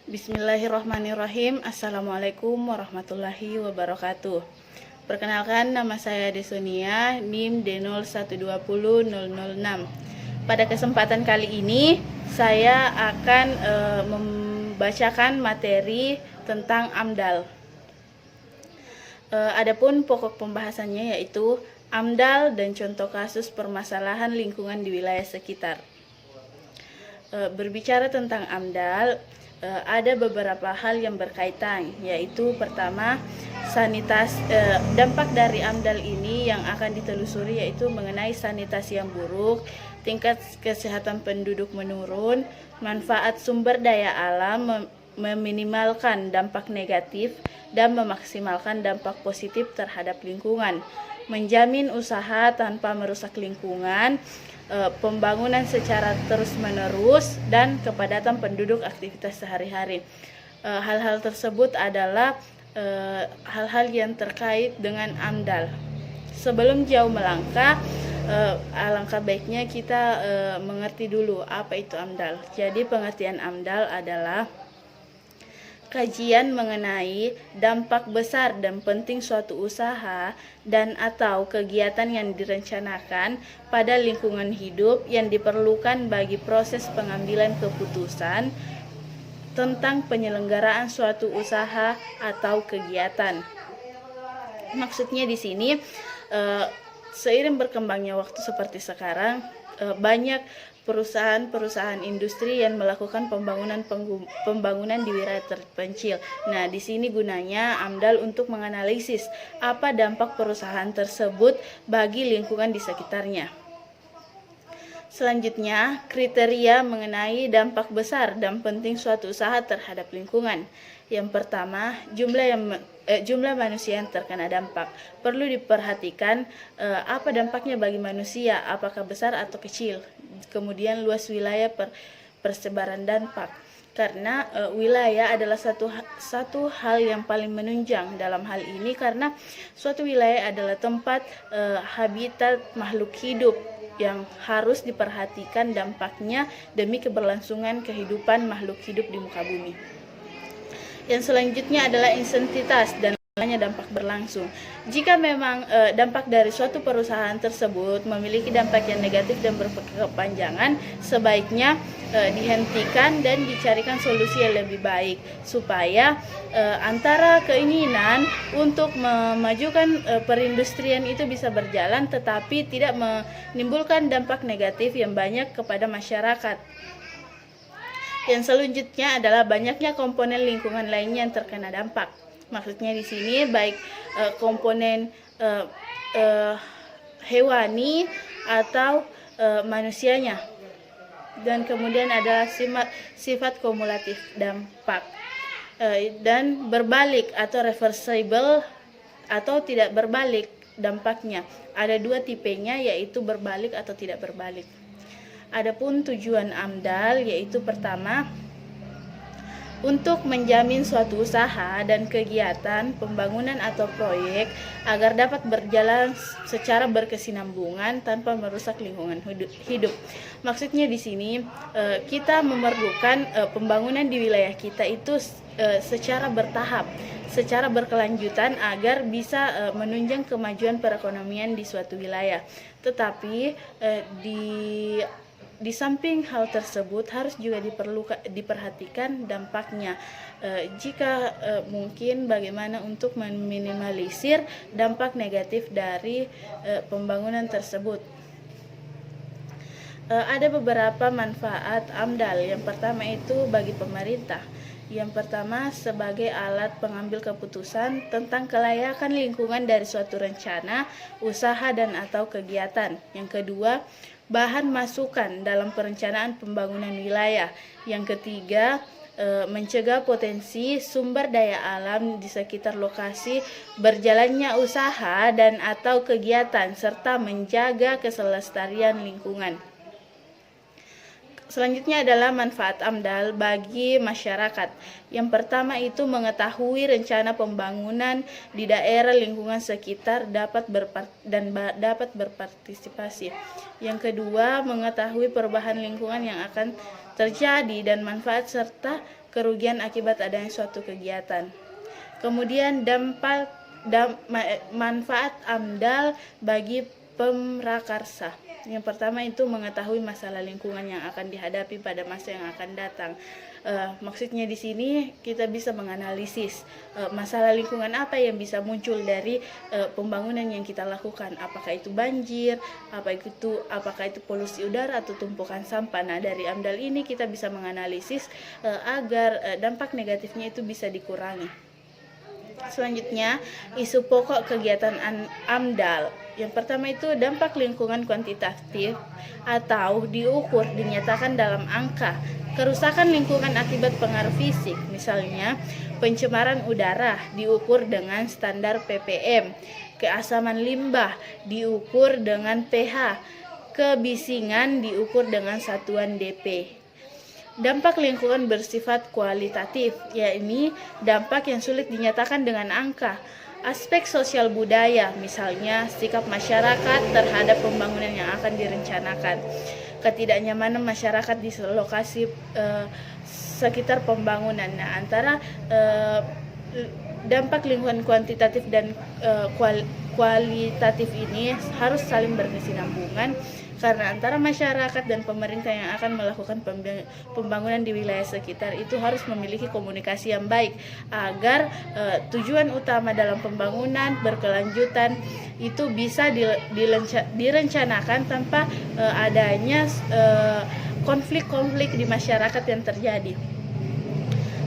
Bismillahirrahmanirrahim. Assalamualaikum warahmatullahi wabarakatuh. Perkenalkan, nama saya Desonia, NIM D0120006. Pada kesempatan kali ini, saya akan membacakan materi tentang AMDAL. Adapun pokok pembahasannya yaitu AMDAL dan contoh kasus permasalahan lingkungan di wilayah sekitar. Berbicara tentang AMDAL, ada beberapa hal yang berkaitan, yaitu pertama, dampak dari AMDAL ini yang akan ditelusuri yaitu mengenai sanitasi yang buruk, tingkat kesehatan penduduk menurun, manfaat sumber daya alam, meminimalkan dampak negatif, dan memaksimalkan dampak positif terhadap lingkungan, menjamin usaha tanpa merusak lingkungan, pembangunan secara terus-menerus, dan kepadatan penduduk aktivitas sehari-hari. Hal-hal tersebut adalah hal-hal yang terkait dengan AMDAL. Sebelum jauh melangkah, alangkah baiknya kita mengerti dulu apa itu AMDAL. Jadi pengertian AMDAL adalah kajian mengenai dampak besar dan penting suatu usaha dan atau kegiatan yang direncanakan pada lingkungan hidup yang diperlukan bagi proses pengambilan keputusan tentang penyelenggaraan suatu usaha atau kegiatan. Maksudnya di sini, seiring berkembangnya waktu seperti sekarang, banyak perusahaan-perusahaan industri yang melakukan pembangunan di wilayah terpencil. Nah, di sini gunanya AMDAL untuk menganalisis apa dampak perusahaan tersebut bagi lingkungan di sekitarnya. Selanjutnya, kriteria mengenai dampak besar dan penting suatu usaha terhadap lingkungan. Yang pertama, jumlah manusia yang terkena dampak. Perlu diperhatikan apa dampaknya bagi manusia, apakah besar atau kecil. Kemudian luas wilayah persebaran dampak. Karena wilayah adalah satu hal yang paling menunjang dalam hal ini, karena suatu wilayah adalah tempat habitat makhluk hidup yang harus diperhatikan dampaknya demi keberlangsungan kehidupan makhluk hidup di muka bumi. Yang selanjutnya adalah intensitas dan dampak berlangsung. Jika memang dampak dari suatu perusahaan tersebut memiliki dampak yang negatif dan berkepanjangan, sebaiknya dihentikan dan dicarikan solusi yang lebih baik, supaya antara keinginan untuk memajukan perindustrian itu bisa berjalan, tetapi tidak menimbulkan dampak negatif yang banyak kepada masyarakat. Yang selanjutnya adalah banyaknya komponen lingkungan lainnya yang terkena dampak. Maksudnya di sini baik komponen hewani atau manusianya. Dan kemudian adalah sifat kumulatif dampak. Dan berbalik atau reversible atau tidak berbalik dampaknya. Ada dua tipenya, yaitu berbalik atau tidak berbalik. Adapun tujuan AMDAL yaitu pertama, untuk menjamin suatu usaha dan kegiatan pembangunan atau proyek agar dapat berjalan secara berkesinambungan tanpa merusak lingkungan hidup. Maksudnya di sini kita memerlukan pembangunan di wilayah kita itu secara bertahap, secara berkelanjutan agar bisa menunjang kemajuan perekonomian di suatu wilayah. Tetapi di samping hal tersebut harus juga diperhatikan dampaknya. Jika mungkin bagaimana untuk meminimalisir dampak negatif dari pembangunan tersebut. Ada beberapa manfaat AMDAL. Yang pertama itu bagi pemerintah. Yang pertama, sebagai alat pengambil keputusan tentang kelayakan lingkungan dari suatu rencana, usaha, dan atau kegiatan. Yang kedua, bahan masukan dalam perencanaan pembangunan wilayah. Yang ketiga, mencegah potensi sumber daya alam di sekitar lokasi berjalannya usaha dan atau kegiatan, serta menjaga keselestarian lingkungan. Selanjutnya adalah manfaat AMDAL bagi masyarakat. Yang pertama itu mengetahui rencana pembangunan di daerah lingkungan sekitar dapat berpartisipasi. Yang kedua, mengetahui perubahan lingkungan yang akan terjadi dan manfaat serta kerugian akibat adanya suatu kegiatan. Kemudian manfaat AMDAL bagi pemrakarsa. Yang pertama itu mengetahui masalah lingkungan yang akan dihadapi pada masa yang akan datang. Maksudnya di sini kita bisa menganalisis masalah lingkungan apa yang bisa muncul dari pembangunan yang kita lakukan. Apakah itu banjir, apakah itu polusi udara atau tumpukan sampah. Nah, dari AMDAL ini kita bisa menganalisis agar dampak negatifnya itu bisa dikurangi. Selanjutnya, isu pokok kegiatan AMDAL. Yang pertama itu dampak lingkungan kuantitatif atau diukur dinyatakan dalam angka. Kerusakan lingkungan akibat pengaruh fisik, misalnya pencemaran udara diukur dengan standar ppm, keasaman limbah diukur dengan pH, kebisingan diukur dengan satuan dp. Dampak lingkungan bersifat kualitatif, yakni dampak yang sulit dinyatakan dengan angka. Aspek sosial budaya, misalnya sikap masyarakat terhadap pembangunan yang akan direncanakan. Ketidaknyamanan masyarakat di lokasi sekitar pembangunan. Nah, antara dampak lingkungan kuantitatif dan kualitatif ini harus saling berkesinambungan, karena antara masyarakat dan pemerintah yang akan melakukan pembangunan di wilayah sekitar itu harus memiliki komunikasi yang baik agar tujuan utama dalam pembangunan berkelanjutan itu bisa direncanakan tanpa adanya konflik-konflik di masyarakat yang terjadi.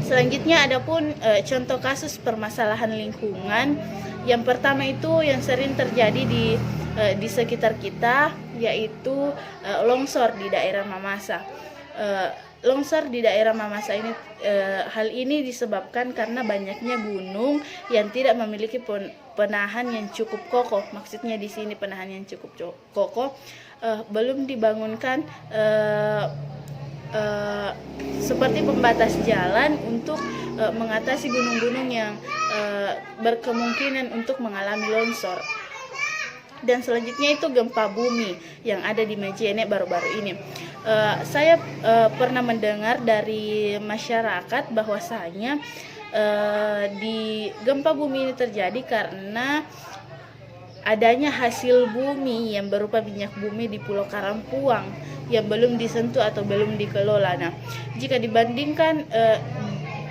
Selanjutnya adapun contoh kasus permasalahan lingkungan. Yang pertama itu yang sering terjadi di sekitar kita, yaitu longsor di daerah Mamasa. Longsor di daerah Mamasa ini, hal ini disebabkan karena banyaknya gunung yang tidak memiliki penahan yang cukup kokoh. Maksudnya di sini penahan yang cukup kokoh, belum dibangunkan seperti pembatas jalan untuk mengatasi gunung-gunung yang berkemungkinan untuk mengalami longsor. Dan selanjutnya itu gempa bumi yang ada di Majene baru-baru ini. Saya pernah mendengar dari masyarakat bahwasanya di gempa bumi ini terjadi karena adanya hasil bumi yang berupa minyak bumi di Pulau Karampuang yang belum disentuh atau belum dikelola. Nah, jika dibandingkan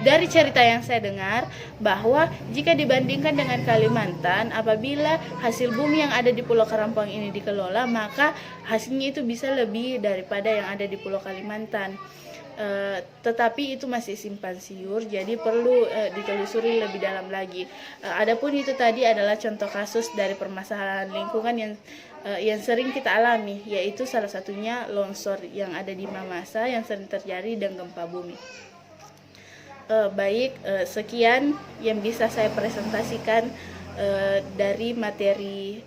dari cerita yang saya dengar, bahwa jika dibandingkan dengan Kalimantan, apabila hasil bumi yang ada di Pulau Karampuang ini dikelola, maka hasilnya itu bisa lebih daripada yang ada di Pulau Kalimantan. Tetapi itu masih simpang siur, jadi perlu ditelusuri lebih dalam lagi. Adapun itu tadi adalah contoh kasus dari permasalahan lingkungan yang sering kita alami, yaitu salah satunya longsor yang ada di Mamasa yang sering terjadi dan gempa bumi. Sekian yang bisa saya presentasikan dari materi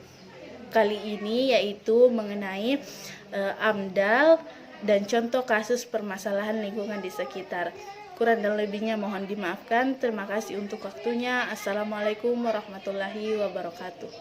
kali ini, yaitu mengenai AMDAL dan contoh kasus permasalahan lingkungan di sekitar. Kurang dan lebihnya mohon dimaafkan. Terima kasih untuk waktunya. Assalamualaikum warahmatullahi wabarakatuh.